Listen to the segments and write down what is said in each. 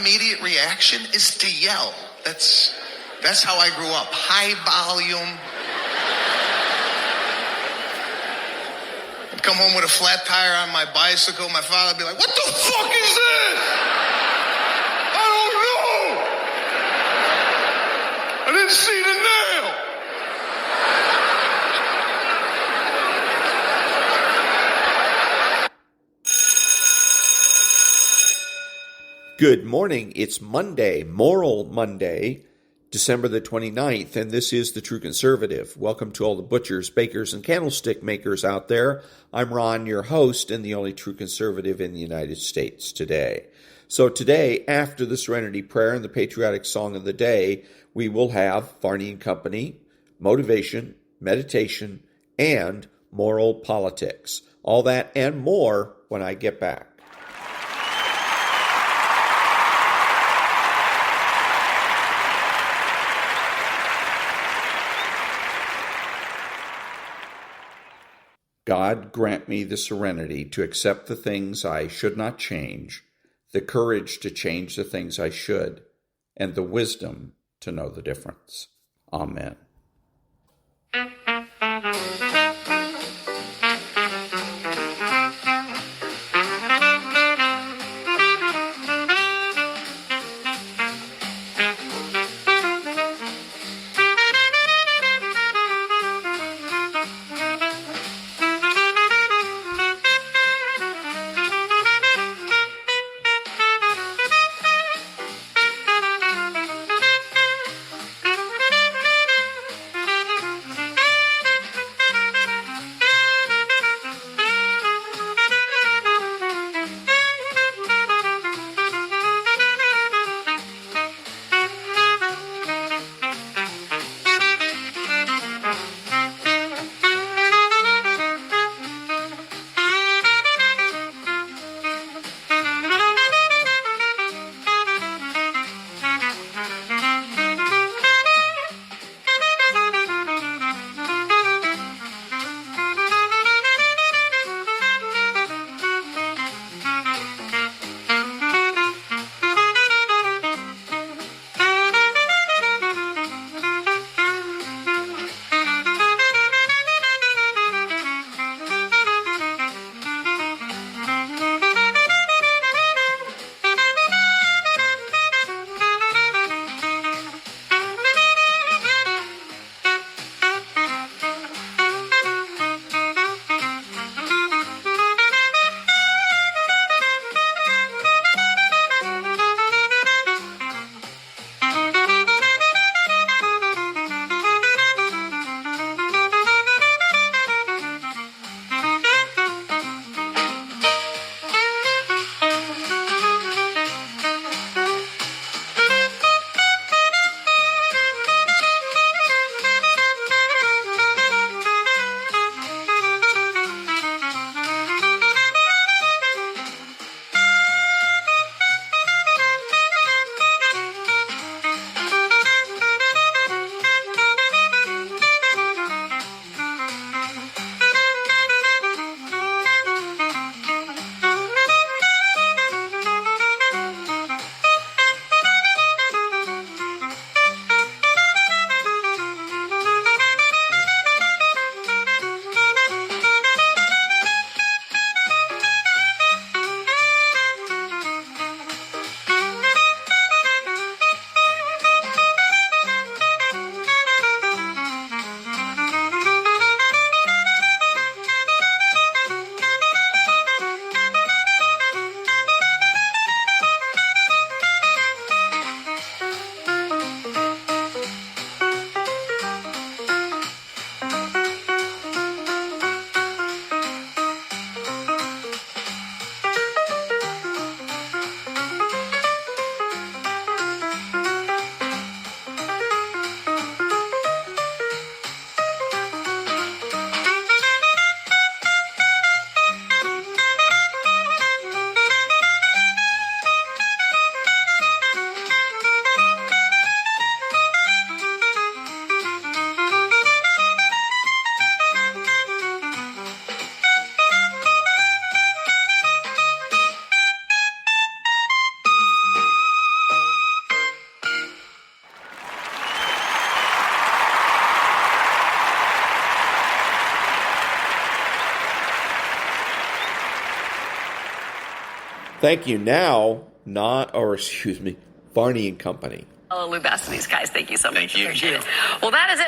immediate reaction is to yell. That's how I grew up. High volume. I'd come home with a flat tire on my bicycle. My father would be like, "What the fuck is this? I don't know. I didn't see the nail." Good morning. It's Monday, Moral Monday, December the 29th, and this is The True Conservative. Welcome to all the butchers, bakers, and candlestick makers out there. I'm Ron, your host, and the only true conservative in the United States today. So today, after the Serenity Prayer and the patriotic song of the day, we will have Varney and Company, motivation, meditation, and moral politics. All that and more when I get back. God, grant me the serenity to accept the things I should not change, the courage to change the things I should, and the wisdom to know the difference. Amen. Thank you. Now, Varney and Company. Oh, Lou Bassany's guys, thank you so much. Thank you. Appreciate it. Well, that is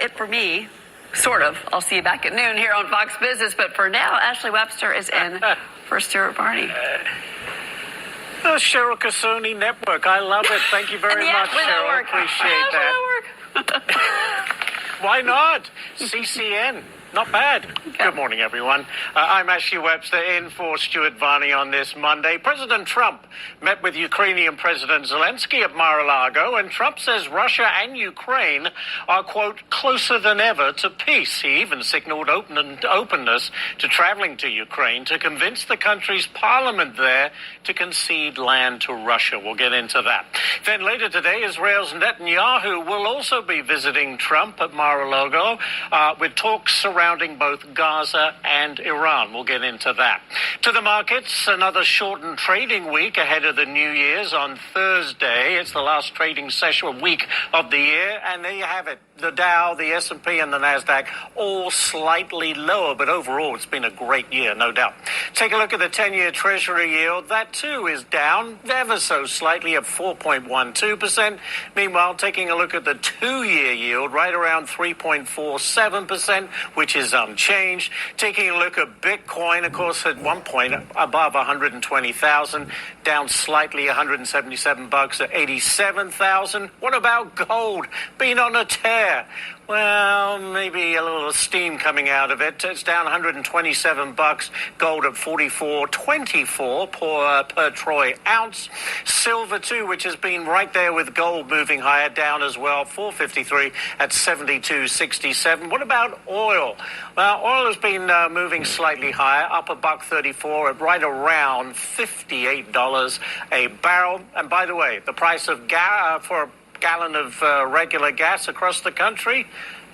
it for me. Sort of. I'll see you back at noon here on Fox Business. But for now, Ashley Webster is in for Stuart Varney. The Cheryl Casoni Network. I love it. Thank you very much, Cheryl. Appreciate that. Why not? CCN. Not bad. Okay. Good morning, everyone. I'm Ashley Webster in for Stuart Varney on this Monday. President Trump met with Ukrainian President Zelensky at Mar-a-Lago, and Trump says Russia and Ukraine are, quote, closer than ever to peace. He even signaled openness to traveling to Ukraine to convince the country's parliament there to concede land to Russia. We'll get into that. Then later today, Israel's Netanyahu will also be visiting Trump at Mar-a-Lago with talks surrounding both Gaza and Iran. We'll get into that. To the markets, another shortened trading week ahead of the New Year's on Thursday. It's the last trading session week of the year, and there you have it. The Dow, the S&P, and the NASDAQ all slightly lower, but overall it's been a great year, no doubt. Take a look at the 10-year Treasury yield. That, too, is down ever so slightly at 4.12%. Meanwhile, taking a look at the 2-year yield, right around 3.47%, which is unchanged. Taking a look at Bitcoin, of course, at one point above 120,000, down slightly, 177 bucks at 87,000. What about gold? Been on a tear. Well, maybe a little steam coming out of it. It's down 127 bucks. Gold at 44.24 per troy ounce. Silver too, which has been right there with gold moving higher, down as well. 453 at 72.67. What about oil? Well, oil has been moving slightly higher, up $1.34 at right around $58 a barrel. And by the way, the price of for a gallon of regular gas across the country,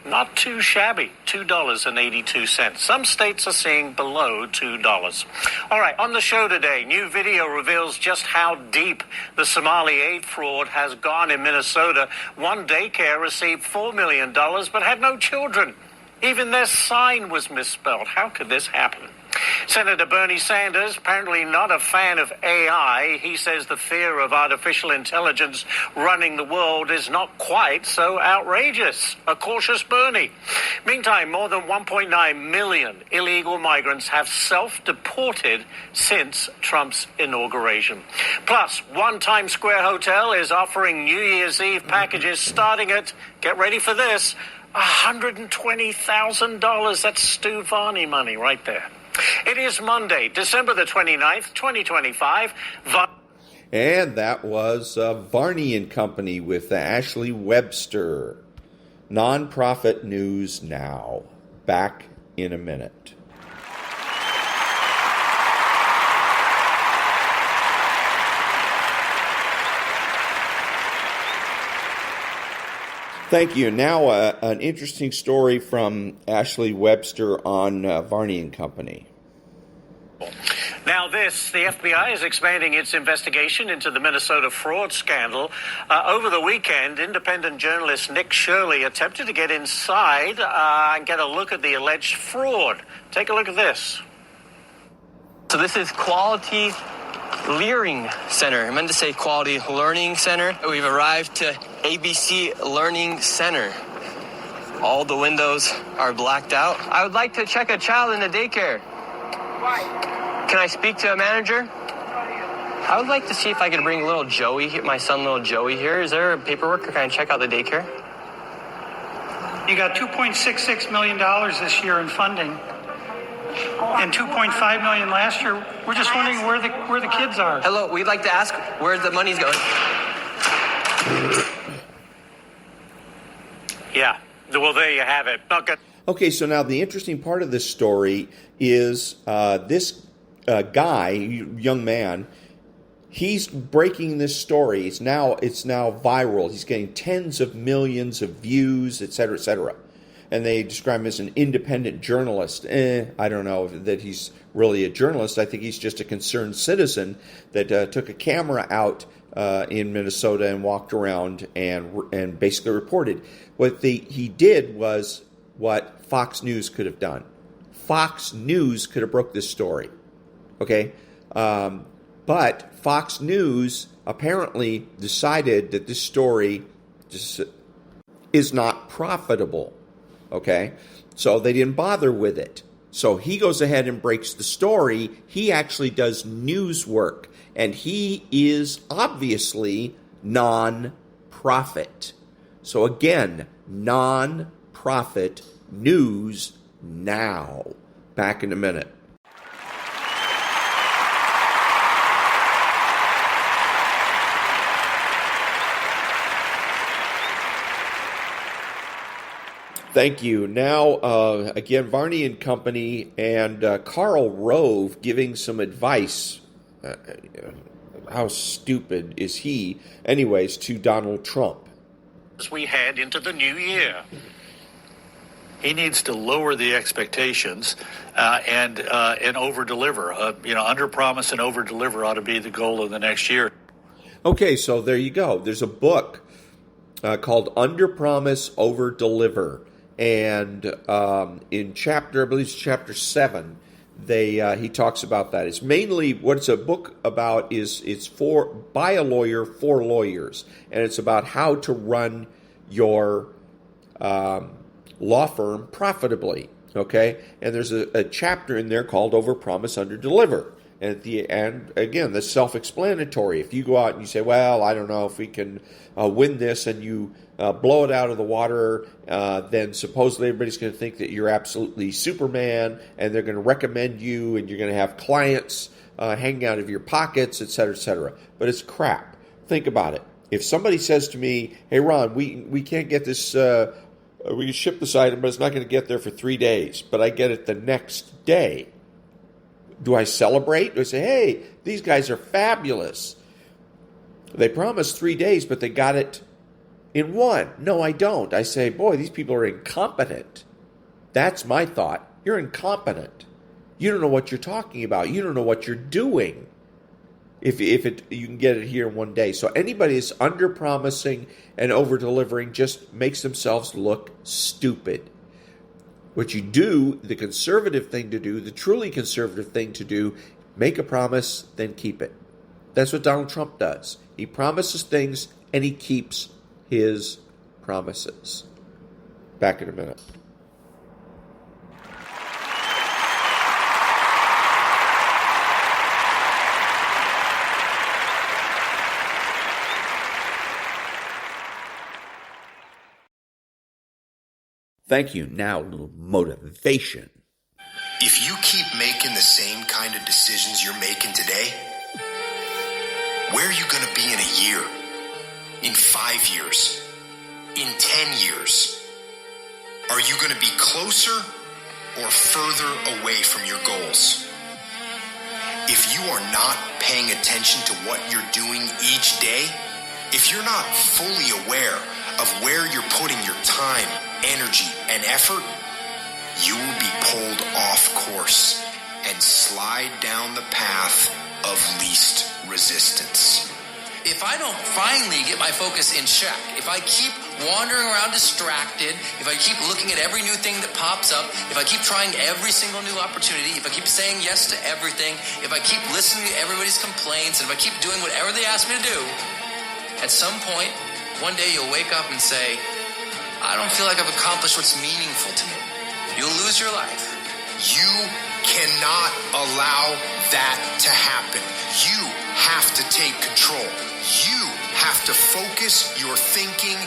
not too shabby, $2.82. Some states are seeing below $2. All right, on the show today, new video reveals just how deep the Somali aid fraud has gone in Minnesota. One daycare received $4 million but had no children. Even their sign was misspelled. How could this happen? Senator Bernie Sanders, apparently not a fan of AI. He says the fear of artificial intelligence running the world is not quite so outrageous. A cautious Bernie. Meantime, more than 1.9 million illegal migrants have self-deported since Trump's inauguration. Plus, one Times Square hotel is offering New Year's Eve packages starting at, get ready for this, $120,000. That's Stu Varney money right there. It is Monday, December the 29th, 2025. And that was Varney and Company with Ashley Webster. Nonprofit news now. Back in a minute. Thank you. Now, an interesting story from Ashley Webster on Varney and Company. Now the FBI is expanding its investigation into the Minnesota fraud scandal. Over the weekend, independent journalist Nick Shirley attempted to get inside and get a look at the alleged fraud. Take a look at this. So this is Quality Learning Center. I meant to say Quality Learning Center. We've arrived to ABC Learning Center. All the windows are blacked out. I would like to check a child in the daycare. Why? Can I speak to a manager? I would like to see if I could bring little Joey, my son little Joey here. Is there paperwork or can I check out the daycare? You got $2.66 million this year in funding and $2.5 million last year. We're just wondering where the kids are. Hello, we'd like to ask where the money's going. Yeah, well, there you have it. Not good. Okay, so now the interesting part of this story is this guy, young man, he's breaking this story. It's now viral. He's getting tens of millions of views, et cetera, et cetera. And they describe him as an independent journalist. I don't know that he's really a journalist. I think he's just a concerned citizen that took a camera out in Minnesota and walked around and basically reported. What he did was what Fox News could have done. Fox News could have broke this story. Okay? But Fox News apparently decided that this story just is not profitable. Okay? So they didn't bother with it. So he goes ahead and breaks the story. He actually does news work. And he is obviously non-profit. So again, non-profit news now. Back in a minute. Thank you. Now, again, Varney and Company and Karl Rove giving some advice. How stupid is he? Anyways, to Donald Trump. As we head into the new year. He needs to lower the expectations and over-deliver. Under-promise and over-deliver ought to be the goal of the next year. Okay, so there you go. There's a book called Under Promise, Over Deliver. And in chapter, I believe it's chapter 7, he talks about that. It's mainly what it's a book about is it's by a lawyer for lawyers. And it's about how to run your law firm profitably. Okay? And there's a chapter in there called Over Promise, Under Deliver. And at the end, again, that's self-explanatory. If you go out and you say, well, I don't know if we can win this, and you blow it out of the water, then supposedly everybody's going to think that you're absolutely Superman, and they're going to recommend you, and you're going to have clients hanging out of your pockets, et cetera, et cetera. But it's crap. Think about it. If somebody says to me, hey, Ron, we can't get this, we can ship this item, but it's not going to get there for 3 days, but I get it the next day. Do I celebrate? Do I say, hey, these guys are fabulous? They promised 3 days, but they got it in 1. No, I don't. I say, boy, these people are incompetent. That's my thought. You're incompetent. You don't know what you're talking about. You don't know what you're doing. If you can get it here in 1 day. So anybody that's under-promising and over-delivering just makes themselves look stupid. What you do, the conservative thing to do, the truly conservative thing to do, make a promise, then keep it. That's what Donald Trump does. He promises things, and he keeps his promises. Back in a minute. Thank you. Now, a little motivation. If you keep making the same kind of decisions you're making today, where are you going to be in a year? In 5 years? In 10 years? Are you going to be closer or further away from your goals? If you are not paying attention to what you're doing each day, if you're not fully aware of where you're putting your time, energy, and effort, you will be pulled off course and slide down the path of least resistance. If I don't finally get my focus in check, if I keep wandering around distracted, if I keep looking at every new thing that pops up, if I keep trying every single new opportunity, if I keep saying yes to everything, if I keep listening to everybody's complaints, and if I keep doing whatever they ask me to do, at some point, one day you'll wake up and say, I don't feel like I've accomplished what's meaningful to me. You'll lose your life. You cannot allow that to happen. You have to take control. You have to focus your thinking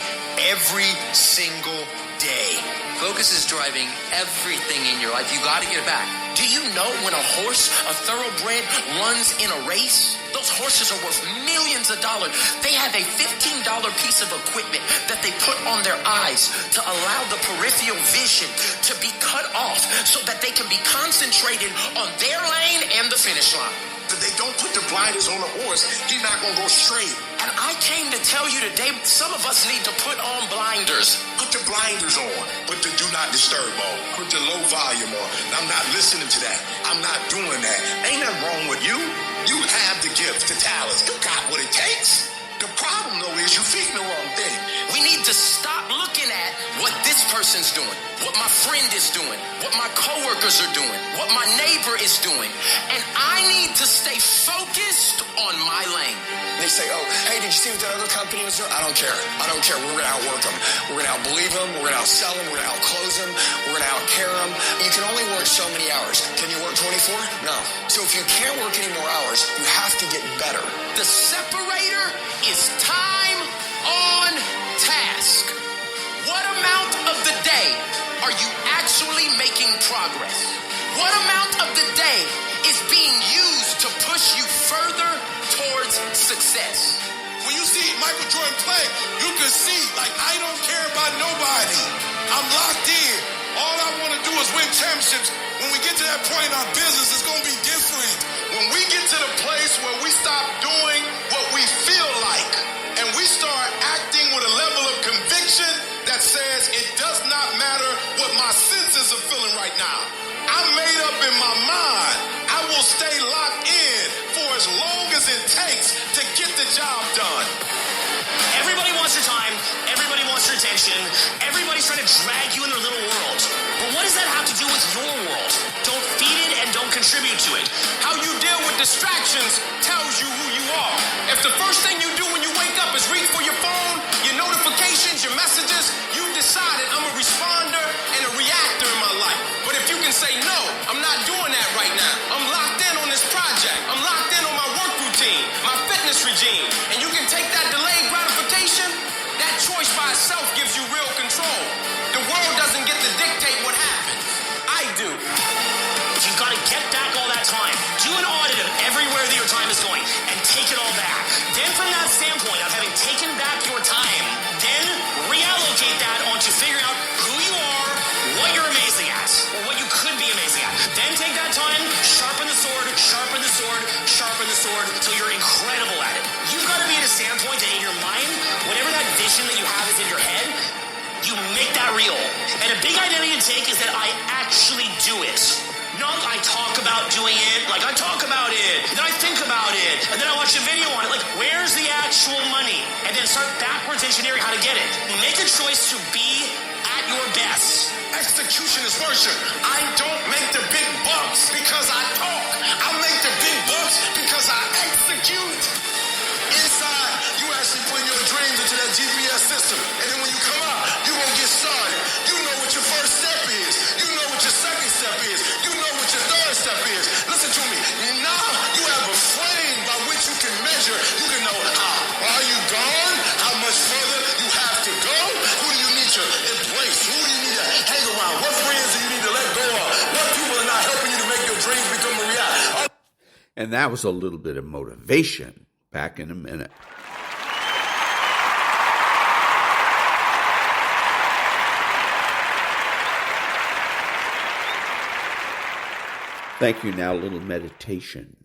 every single day. Focus is driving everything in your life. You got to get back. Do you know when a horse, a thoroughbred, runs in a race? Those horses are worth millions of dollars. They have a $15 piece of equipment that they put on their eyes to allow the peripheral vision to be cut off so that they can be concentrated on their lane and the finish line. If they don't put the blinders on the horse, he's not going to go straight. And I came to tell you today, some of us need to put on blinders. Put the blinders on. Put the do not disturb on. Put the low volume on. I'm not listening to that. I'm not doing that. Ain't nothing wrong with you. You have the gift, the talents. You got what it takes. The problem, though, is you're feeding the wrong thing. We need to stop looking at what this person's doing, what my friend is doing, what my coworkers are doing, what my neighbor is doing. And I need to stay focused on my lane. They say, oh, hey, did you see what that other company was doing? I don't care. I don't care. We're going to outwork them. We're going to outbelieve them. We're going to outsell them. We're going to outclose them. We're going to outcare them. You can only work so many hours. Can you work 24? No. So if you can't work any more hours, you have to get better. The separator is time on task. What amount of the day are you actually making progress? What amount of the day is being used to push you further towards success? When you see Michael Jordan play, you can see, like, I don't care about nobody. I'm locked in. All I want to do is win championships. When we get to that point in our business, it's going to be different. When we get to the place where we stop doing what we feel like and we start acting with a level of conviction that says it does not matter what my senses are feeling right now. I'm made up in my mind. I will stay locked in for as long as it takes to get the job done. Everybody wants your time. Everybody wants your attention. Everybody's trying to drag you in their little world. But what does that have to do with your world? Don't feed it and don't contribute to it. How you deal with distractions tells you who you are. If the first thing you do when you wake up is reach for your phone, your notifications, your messages, you decided I'm a responder and a reactor in my life. But if you can say, no, I'm not doing that right now. I'm locked in on this project. I'm locked in on my work routine, my fitness regime. And you can take that delayed gratification. That choice by itself gives you real control. The world doesn't get to dictate what happens. I do. You've got to get back all that time. Do an audit of everywhere that your time is going and take it all back. Then from that standpoint of having taken back your time, then reallocate that onto figuring out who you are, what you're amazing at, or what you could be amazing at. Then take that time, sharpen the sword, sharpen the sword, sharpen the sword, so you're incredible at it. You've got to be at a standpoint that in your mind, whatever that vision that you have is in your head, you make that real. And a big identity to take is that I actually do it. Not I talk about doing it, like I talk about it, and then I think about it, and then I watch a video on it, like where's the actual money? And then start backwards engineering how to get it. Make a choice to be at your best. Execution is worship. I don't make the big bucks because I talk. I make the big bucks because I execute. Inside, you actually put your dreams into that GPS system. And then when you come out, you're going to get started. You know what your first step is. You know what your second step is. You know what your third step is. Listen to me. Now you have a frame by which you can measure. You can know how far you gone, how much further you have to go. Who do you need to embrace? Who do you need to hang around? What friends do you need to let go of? What people are not helping you to make your dreams become a reality? And that was a little bit of motivation. Back in a minute. Thank you. Now a little meditation.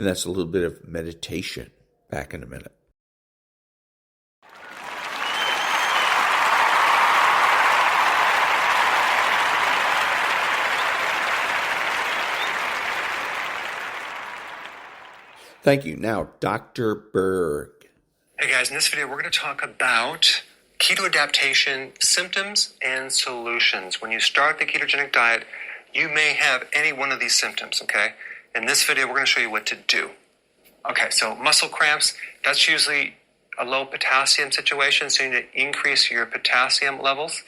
And that's a little bit of meditation. Back in a minute. Thank you. Now, Dr. Berg. Hey guys, in this video we're going to talk about keto adaptation symptoms and solutions. When you start the ketogenic diet, you may have any one of these symptoms, okay? In this video we're going to show you what to do. Okay, so muscle cramps, that's usually a low potassium situation, so you need to increase your potassium levels.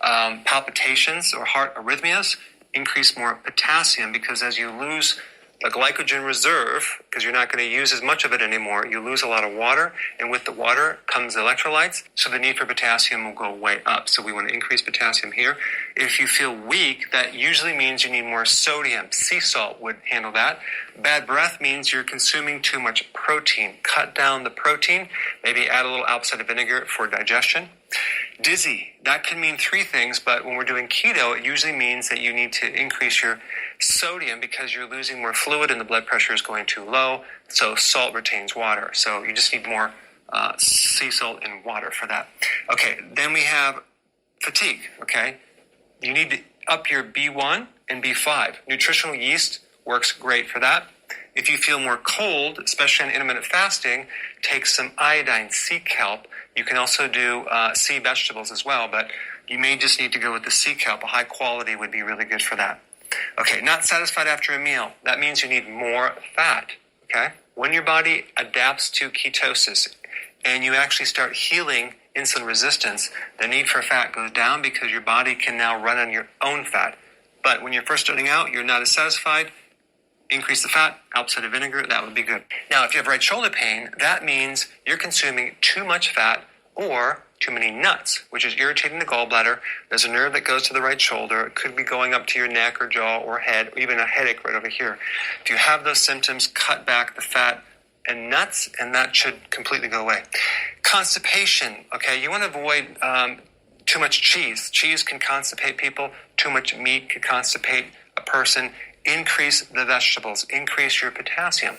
Palpitations or heart arrhythmias, increase more potassium because as you lose the glycogen reserve, because you're not going to use as much of it anymore, you lose a lot of water, and with the water comes electrolytes, so the need for potassium will go way up. So we want to increase potassium here. If you feel weak, that usually means you need more sodium. Sea salt would handle that. Bad breath means you're consuming too much protein. Cut down the protein, maybe add a little apple cider vinegar for digestion. Dizzy, that can mean three things, but when we're doing keto, it usually means that you need to increase your sodium because you're losing more fluid and the blood pressure is going too low, so salt retains water. So you just need more sea salt and water for that. Okay, then we have fatigue, okay? You need to up your B1 and B5. Nutritional yeast works great for that. If you feel more cold, especially on intermittent fasting, take some iodine, sea kelp. You can also do sea vegetables as well, but you may just need to go with the sea kelp. A high quality would be really good for that. Okay, not satisfied after a meal. That means you need more fat, okay? When your body adapts to ketosis and you actually start healing insulin resistance, the need for fat goes down because your body can now run on your own fat. But when you're first starting out, you're not as satisfied, increase the fat, apple cider vinegar, that would be good. Now, if you have right shoulder pain, that means you're consuming too much fat or too many nuts, which is irritating the gallbladder. There's a nerve that goes to the right shoulder. It could be going up to your neck or jaw or head, or even a headache right over here. If you have those symptoms, cut back the fat and nuts, and that should completely go away. Constipation, okay, you want to avoid too much cheese. Cheese can constipate people. Too much meat can constipate a person. Increase the vegetables. Increase your potassium.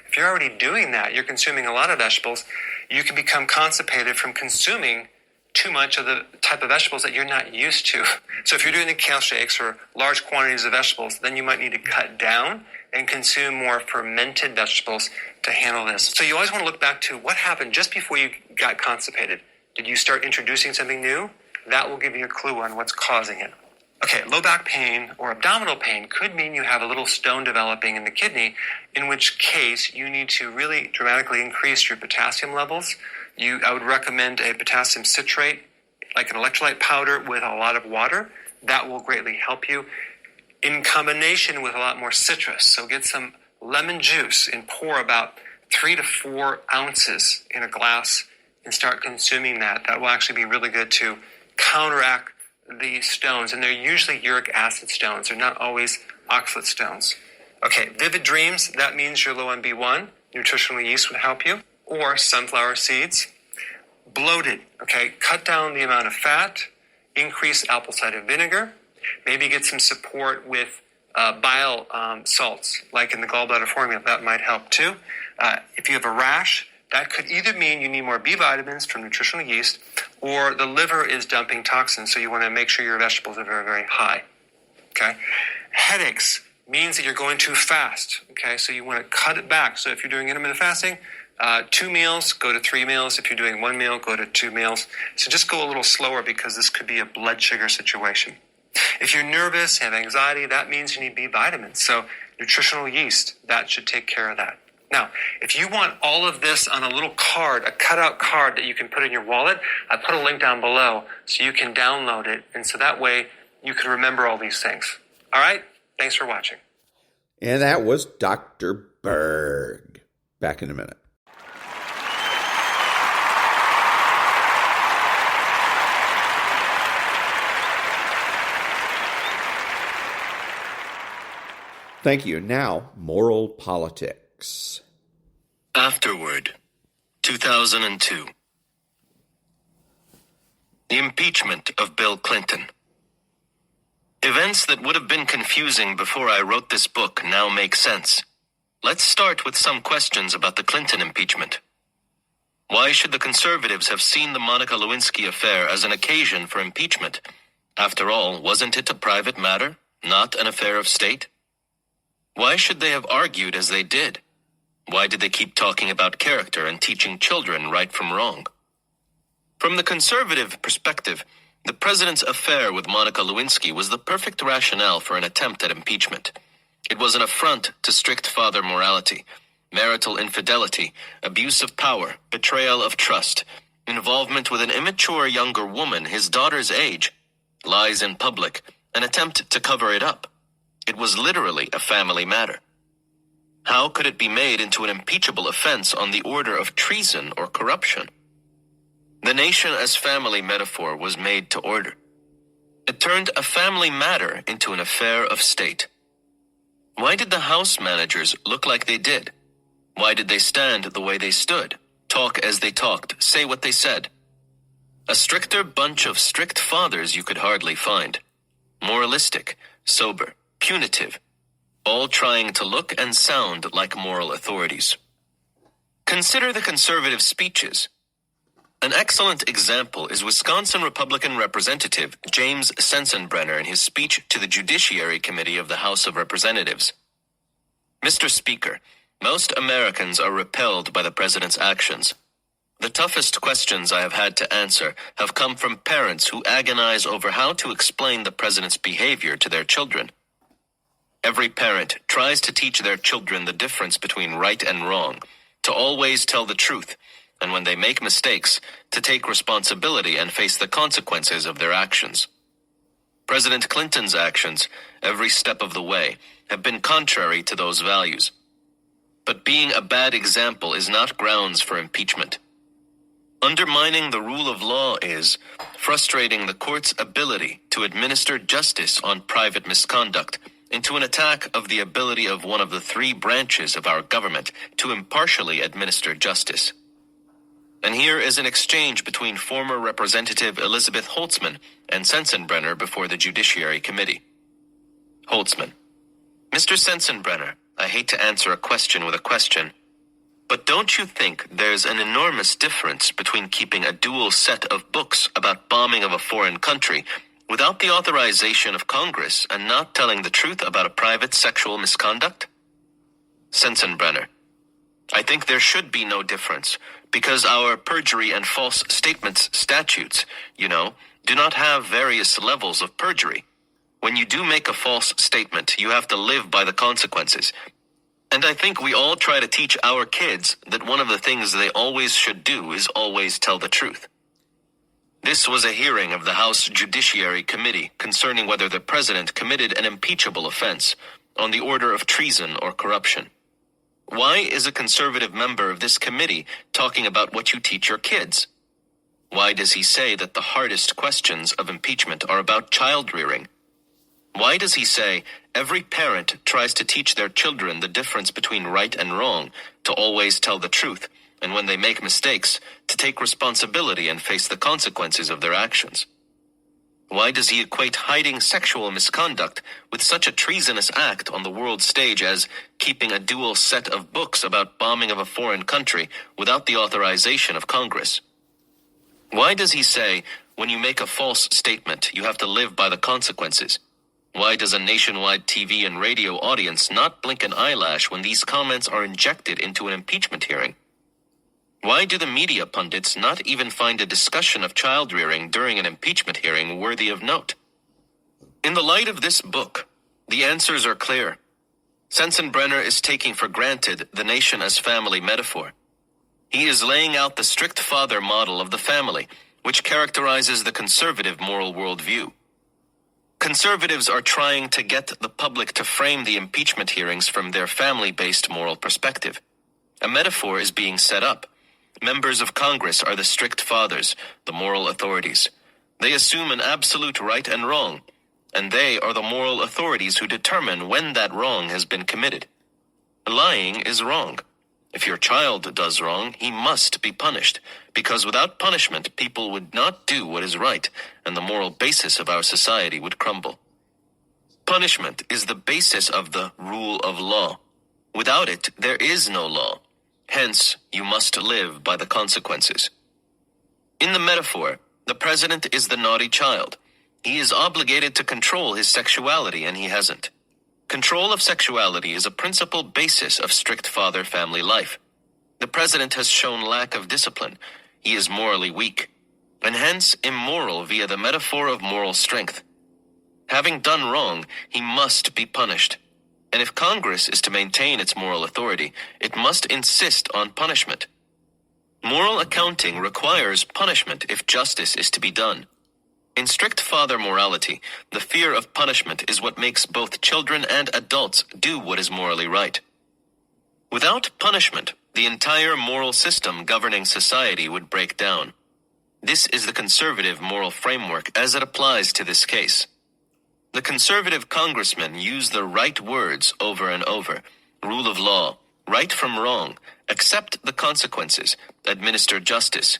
If you're already doing that, you're consuming a lot of vegetables, you can become constipated from consuming too much of the type of vegetables that you're not used to. So if you're doing the kale shakes or large quantities of vegetables, then you might need to cut down and consume more fermented vegetables to handle this. So you always want to look back to what happened just before you got constipated. Did you start introducing something new? That will give you a clue on what's causing it. Okay, low back pain or abdominal pain could mean you have a little stone developing in the kidney, in which case you need to really dramatically increase your potassium levels. I would recommend a potassium citrate, like an electrolyte powder with a lot of water. That will greatly help you in combination with a lot more citrus. So get some lemon juice and pour about 3 to 4 ounces in a glass and start consuming that. That will actually be really good to counteract the stones, and they're usually uric acid stones. They're not always oxalate stones. Okay, vivid dreams, that means you're low on B1. Nutritional yeast would help you. Or sunflower seeds. Bloated, okay, cut down the amount of fat, increase apple cider vinegar, maybe get some support with bile salts, like in the gallbladder formula. That might help too. If you have a rash, that could either mean you need more B vitamins from nutritional yeast, or the liver is dumping toxins, so you want to make sure your vegetables are very, very high. Okay? Headaches means that you're going too fast. Okay? So you want to cut it back. So if you're doing intermittent fasting, 2 meals, go to 3 meals. If you're doing 1 meal, go to 2 meals. So just go a little slower because this could be a blood sugar situation. If you're nervous, have anxiety, that means you need B vitamins. So nutritional yeast, that should take care of that. Now, if you want all of this on a little card, a cutout card that you can put in your wallet, I put a link down below so you can download it, and so that way you can remember all these things. All right? Thanks for watching. And that was Dr. Berg. Back in a minute. Thank you. Now, moral politics. Afterward, 2002. The impeachment of Bill Clinton. Events that would have been confusing before I wrote this book now make sense. Let's start with some questions about the Clinton impeachment. Why should the conservatives have seen the Monica Lewinsky affair as an occasion for impeachment? After all, wasn't it a private matter, not an affair of state? Why should they have argued as they did? Why did they keep talking about character and teaching children right from wrong? From the conservative perspective, the president's affair with Monica Lewinsky was the perfect rationale for an attempt at impeachment. It was an affront to strict father morality, marital infidelity, abuse of power, betrayal of trust, involvement with an immature younger woman his daughter's age, lies in public, an attempt to cover it up. It was literally a family matter. How could it be made into an impeachable offense on the order of treason or corruption? The nation as family metaphor was made to order. It turned a family matter into an affair of state. Why did the House managers look like they did? Why did they stand the way they stood, talk as they talked, say what they said? A stricter bunch of strict fathers you could hardly find. Moralistic, sober, punitive, all trying to look and sound like moral authorities. Consider the conservative speeches. An excellent example is Wisconsin Republican Representative James Sensenbrenner in his speech to the Judiciary Committee of the House of Representatives. Mr. Speaker, most Americans are repelled by the president's actions. The toughest questions I have had to answer have come from parents who agonize over how to explain the president's behavior to their children. Every parent tries to teach their children the difference between right and wrong, to always tell the truth, and when they make mistakes, to take responsibility and face the consequences of their actions. President Clinton's actions, every step of the way, have been contrary to those values. But being a bad example is not grounds for impeachment. Undermining the rule of law is frustrating the court's ability to administer justice on private misconduct into an attack of the ability of one of the three branches of our government to impartially administer justice. And here is an exchange between former Representative Elizabeth Holtzman and Sensenbrenner before the Judiciary Committee. Holtzman: Mr. Sensenbrenner, I hate to answer a question with a question, but don't you think there's an enormous difference between keeping a dual set of books about bombing of a foreign country without the authorization of Congress and not telling the truth about a private sexual misconduct? Sensenbrenner: I think there should be no difference, because our perjury and false statements statutes, do not have various levels of perjury. When you do make a false statement, you have to live by the consequences. And I think we all try to teach our kids that one of the things they always should do is always tell the truth. This was a hearing of the House Judiciary Committee concerning whether the president committed an impeachable offense on the order of treason or corruption. Why is a conservative member of this committee talking about what you teach your kids? Why does he say that the hardest questions of impeachment are about child rearing? Why does he say every parent tries to teach their children the difference between right and wrong, to always tell the truth, and when they make mistakes, to take responsibility and face the consequences of their actions? Why does he equate hiding sexual misconduct with such a treasonous act on the world stage as keeping a dual set of books about bombing of a foreign country without the authorization of Congress? Why does he say, when you make a false statement, you have to live by the consequences? Why does a nationwide TV and radio audience not blink an eyelash when these comments are injected into an impeachment hearing? Why do the media pundits not even find a discussion of child rearing during an impeachment hearing worthy of note? In the light of this book, the answers are clear. Sensenbrenner is taking for granted the nation as family metaphor. He is laying out the strict father model of the family, which characterizes the conservative moral worldview. Conservatives are trying to get the public to frame the impeachment hearings from their family-based moral perspective. A metaphor is being set up. Members of Congress are the strict fathers, the moral authorities. They assume an absolute right and wrong, and they are the moral authorities who determine when that wrong has been committed. Lying is wrong. If your child does wrong, he must be punished, because without punishment, people would not do what is right, and the moral basis of our society would crumble. Punishment is the basis of the rule of law. Without it, there is no law. Hence, you must live by the consequences. In the metaphor, the president is the naughty child. He is obligated to control his sexuality, and he hasn't. Control of sexuality is a principal basis of strict father-family life. The president has shown lack of discipline. He is morally weak, and hence immoral via the metaphor of moral strength. Having done wrong, he must be punished. And if Congress is to maintain its moral authority, it must insist on punishment. Moral accounting requires punishment if justice is to be done. In strict father morality, the fear of punishment is what makes both children and adults do what is morally right. Without punishment, the entire moral system governing society would break down. This is the conservative moral framework as it applies to this case. The conservative congressmen use the right words over and over: rule of law, right from wrong, accept the consequences, administer justice.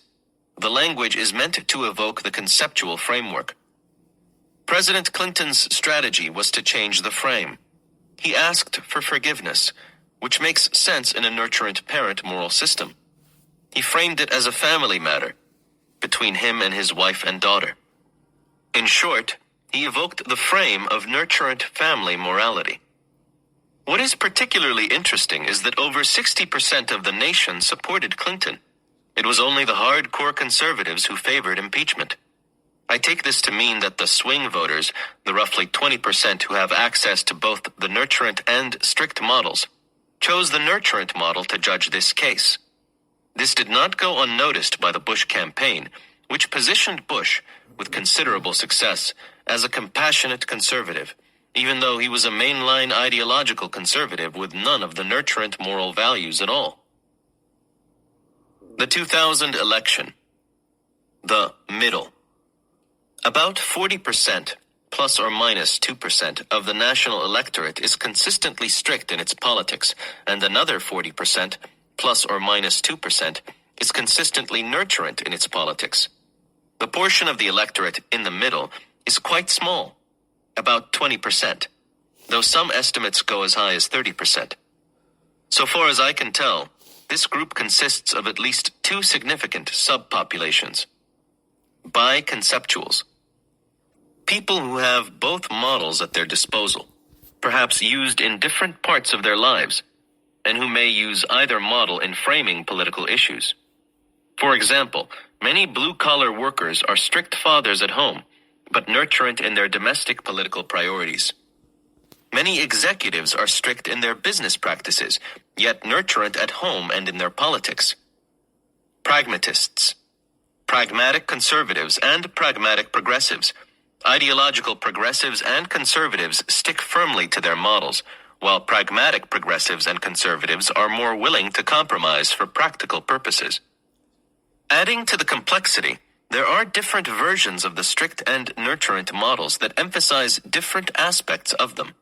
The language is meant to evoke the conceptual framework. President Clinton's strategy was to change the frame. He asked for forgiveness, which makes sense in a nurturant parent moral system. He framed it as a family matter between him and his wife and daughter. In short, he evoked the frame of nurturant family morality. What is particularly interesting is that over 60% of the nation supported Clinton. It was only the hardcore conservatives who favored impeachment. I take this to mean that the swing voters, the roughly 20% who have access to both the nurturant and strict models, chose the nurturant model to judge this case. This did not go unnoticed by the Bush campaign, which positioned Bush, with considerable success, as a compassionate conservative, even though he was a mainline ideological conservative with none of the nurturant moral values at all. The 2000 election. The middle. About 40%, plus or minus 2%, of the national electorate is consistently strict in its politics, and another 40%, plus or minus 2%, is consistently nurturant in its politics. The portion of the electorate in the middle is quite small, about 20%, though some estimates go as high as 30%. So far as I can tell, this group consists of at least two significant subpopulations. Biconceptuals. People who have both models at their disposal, perhaps used in different parts of their lives, and who may use either model in framing political issues. For example, many blue-collar workers are strict fathers at home, but nurturant in their domestic political priorities. Many executives are strict in their business practices, yet nurturant at home and in their politics. Pragmatists. Pragmatic conservatives and pragmatic progressives. Ideological progressives and conservatives stick firmly to their models, while pragmatic progressives and conservatives are more willing to compromise for practical purposes. Adding to the complexity, there are different versions of the strict and nurturant models that emphasize different aspects of them.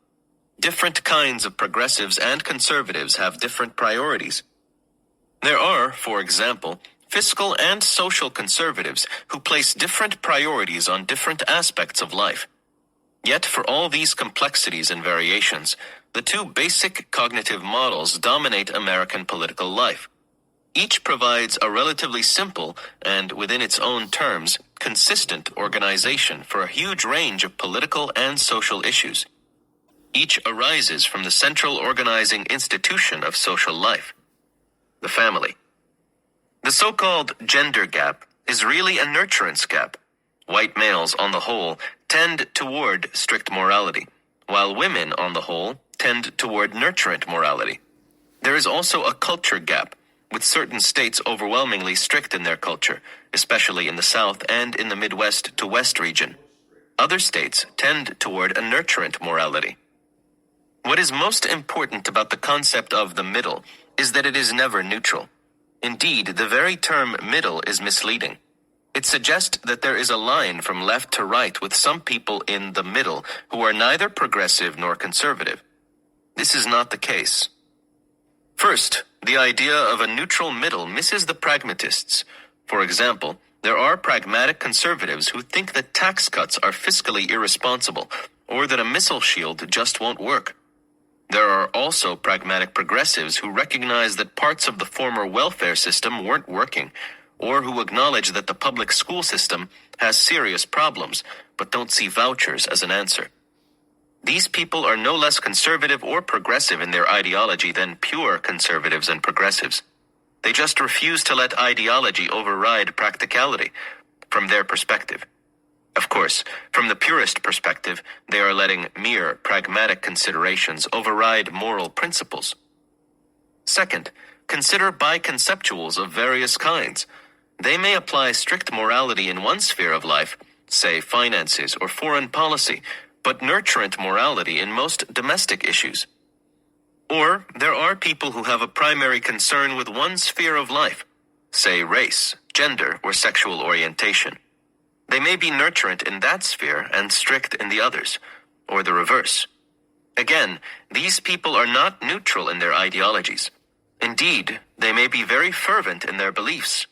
Different kinds of progressives and conservatives have different priorities. There are, for example, fiscal and social conservatives who place different priorities on different aspects of life. Yet for all these complexities and variations, the two basic cognitive models dominate American political life. Each provides a relatively simple and, within its own terms, consistent organization for a huge range of political and social issues. Each arises from the central organizing institution of social life, the family. The so-called gender gap is really a nurturance gap. White males, on the whole, tend toward strict morality, while women, on the whole, tend toward nurturant morality. There is also a culture gap, with certain states overwhelmingly strict in their culture, especially in the South and in the Midwest to West region. Other states tend toward a nurturant morality. What is most important about the concept of the middle is that it is never neutral. Indeed, the very term middle is misleading. It suggests that there is a line from left to right with some people in the middle who are neither progressive nor conservative. This is not the case. First, the idea of a neutral middle misses the pragmatists. For example, there are pragmatic conservatives who think that tax cuts are fiscally irresponsible, or that a missile shield just won't work. There are also pragmatic progressives who recognize that parts of the former welfare system weren't working, or who acknowledge that the public school system has serious problems, but don't see vouchers as an answer. These people are no less conservative or progressive in their ideology than pure conservatives and progressives. They just refuse to let ideology override practicality, from their perspective. Of course, from the purist perspective, they are letting mere pragmatic considerations override moral principles. Second, consider biconceptuals of various kinds. They may apply strict morality in one sphere of life, say finances or foreign policy, but nurturant morality in most domestic issues. Or there are people who have a primary concern with one sphere of life, say race, gender, or sexual orientation. They may be nurturant in that sphere and strict in the others, or the reverse. Again, these people are not neutral in their ideologies. Indeed, they may be very fervent in their beliefs.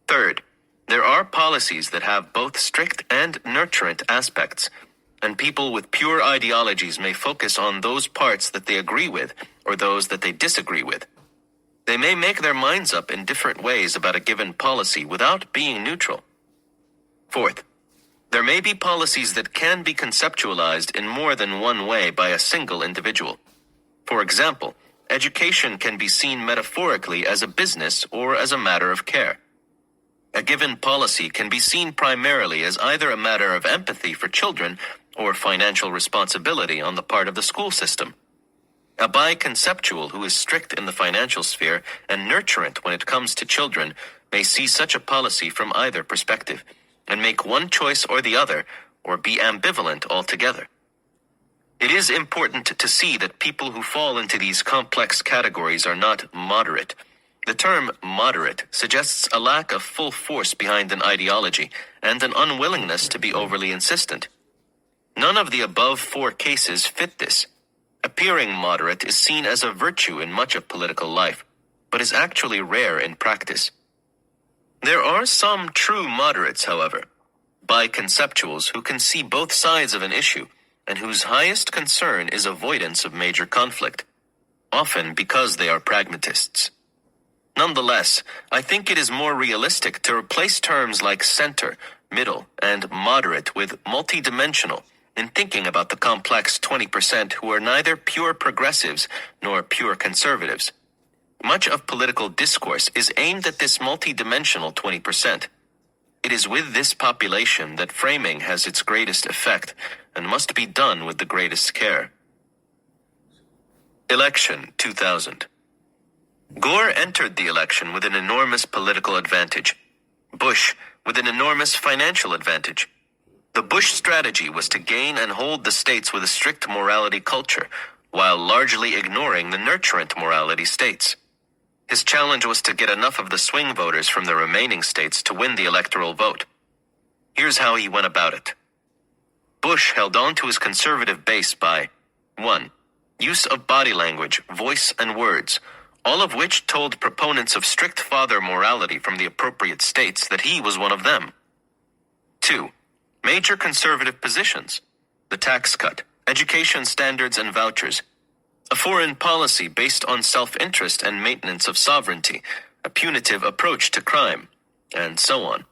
Third, there are policies that have both strict and nurturant aspects, and people with pure ideologies may focus on those parts that they agree with or those that they disagree with. They may make their minds up in different ways about a given policy without being neutral. Fourth, there may be policies that can be conceptualized in more than one way by a single individual. For example, education can be seen metaphorically as a business or as a matter of care. A given policy can be seen primarily as either a matter of empathy for children or financial responsibility on the part of the school system. A biconceptual who is strict in the financial sphere and nurturant when it comes to children may see such a policy from either perspective, and make one choice or the other, or be ambivalent altogether. It is important to see that people who fall into these complex categories are not moderate. The term moderate suggests a lack of full force behind an ideology and an unwillingness to be overly insistent. None of the above four cases fit this. Appearing moderate is seen as a virtue in much of political life, but is actually rare in practice. There are some true moderates, however, biconceptuals who can see both sides of an issue and whose highest concern is avoidance of major conflict, often because they are pragmatists. Nonetheless, I think it is more realistic to replace terms like center, middle, and moderate with multidimensional in thinking about the complex 20% who are neither pure progressives nor pure conservatives. Much of political discourse is aimed at this multidimensional 20%. It is with this population that framing has its greatest effect and must be done with the greatest care. Election 2000. Gore entered the election with an enormous political advantage. Bush with an enormous financial advantage. The Bush strategy was to gain and hold the states with a strict morality culture, while largely ignoring the nurturant morality states. His challenge was to get enough of the swing voters from the remaining states to win the electoral vote. Here's how he went about it. Bush held on to his conservative base by 1. Use of body language, voice, and words, all of which told proponents of strict father morality from the appropriate states that he was one of them. 2. Major conservative positions, the tax cut, education standards and vouchers, a foreign policy based on self-interest and maintenance of sovereignty, a punitive approach to crime, and so on.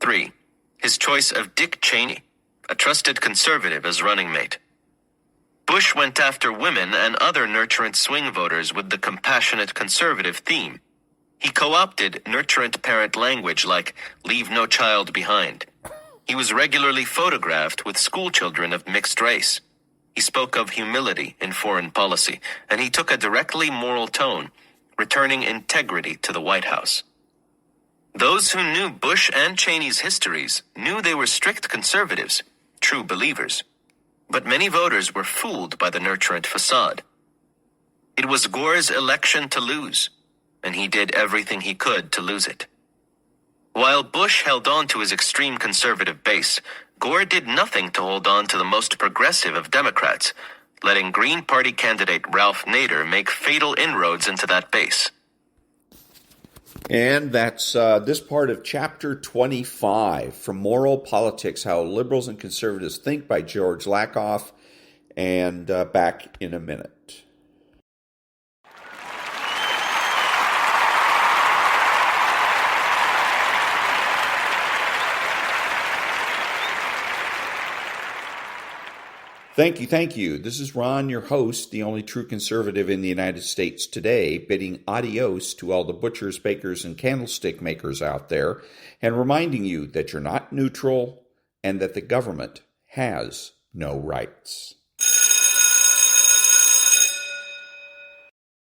3. His choice of Dick Cheney, a trusted conservative as running mate. Bush went after women and other nurturant swing voters with the compassionate conservative theme. He co-opted nurturant parent language like leave no child behind. He was regularly photographed with school children of mixed race. He spoke of humility in foreign policy, and he took a directly moral tone, returning integrity to the White House. Those who knew Bush and Cheney's histories knew they were strict conservatives, true believers. But many voters were fooled by the nurturant facade. It was Gore's election to lose, and he did everything he could to lose it. While Bush held on to his extreme conservative base, Gore did nothing to hold on to the most progressive of Democrats, letting Green Party candidate Ralph Nader make fatal inroads into that base. And that's this part of Chapter 25, From Moral Politics, How Liberals and Conservatives Think by George Lakoff. and back in a minute. Thank you. This is Ron, your host, the only true conservative in the United States today, bidding adios to all the butchers, bakers, and candlestick makers out there, and reminding you that you're not neutral and that the government has no rights.